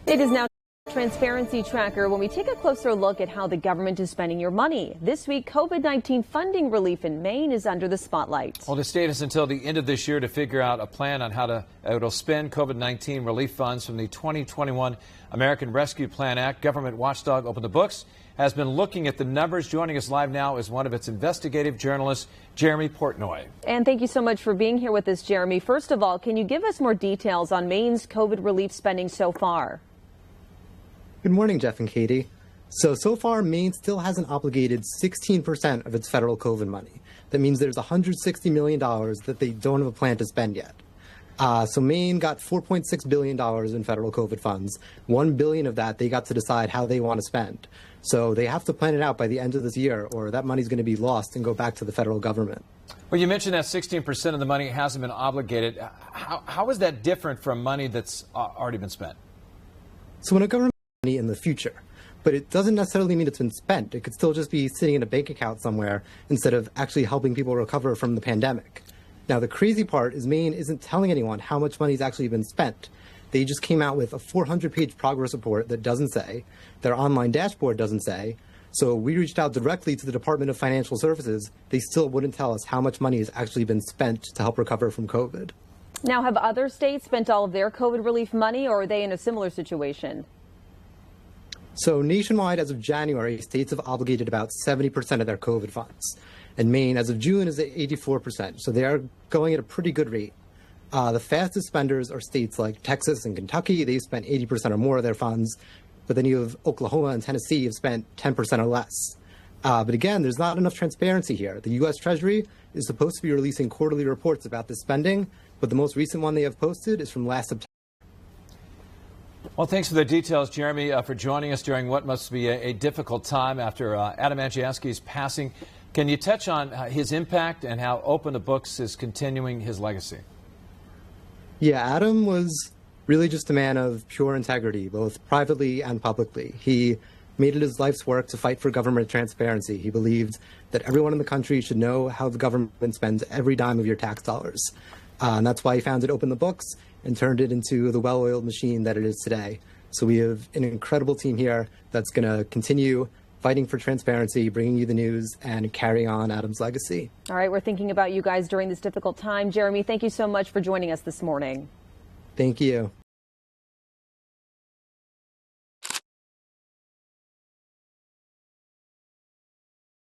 It is now Transparency Tracker when we take a closer look at how the government is spending your money. This week, COVID-19 funding relief in Maine is under the spotlight. Well, the state has until the end of this year to figure out a plan on how it'll spend COVID-19 relief funds from the 2021 American Rescue Plan Act. Government watchdog Open the Books has been looking at the numbers. Joining us live now is one of its investigative journalists, Jeremy Portnoy. And thank you so much for being here with us, Jeremy. First of all, can you give us more details on Maine's COVID relief spending so far? Good morning, Jeff and Katie. So far, Maine still hasn't obligated 16% of its federal COVID money. That means there's $160 million that they don't have a plan to spend yet. So Maine got $4.6 billion in federal COVID funds. $1 billion of that they got to decide how they want to spend. So they have to plan it out by the end of this year, or that money's going to be lost and go back to the federal government. Well, you mentioned that 16% of the money hasn't been obligated. How is that different from money that's already been spent? So when a government money in the future, but it doesn't necessarily mean it's been spent. It could still just be sitting in a bank account somewhere instead of actually helping people recover from the pandemic. Now, the crazy part is Maine isn't telling anyone how much money's actually been spent. They just came out with a 400-page progress report that doesn't say. Their online dashboard doesn't say. So we reached out directly to the Department of Financial Services. They still wouldn't tell us how much money has actually been spent to help recover from COVID. Now, have other states spent all of their COVID relief money, or are they in a similar situation? So nationwide, as of January, states have obligated about 70% of their COVID funds. And Maine, as of June, is at 84%. So they are going at a pretty good rate. The fastest spenders are states like Texas and Kentucky. They've spent 80% or more of their funds. But then you have Oklahoma and Tennessee have spent 10% or less. But again, there's not enough transparency here. The U.S. Treasury is supposed to be releasing quarterly reports about this spending, but the most recent one they have posted is from last September. Well, thanks for the details, Jeremy, for joining us during what must be a difficult time after Adam Andrzejewski's passing. Can you touch on his impact and how Open the Books is continuing his legacy? Yeah, Adam was really just a man of pure integrity, both privately and publicly. He made it his life's work to fight for government transparency. He believed that everyone in the country should know how the government spends every dime of your tax dollars. And that's why he founded Open the Books and turned it into the well-oiled machine that it is today. So we have an incredible team here that's going to continue fighting for transparency, bringing you the news, and carrying on Adam's legacy. All right, we're thinking about you guys during this difficult time. Jeremy, thank you so much for joining us this morning. Thank you.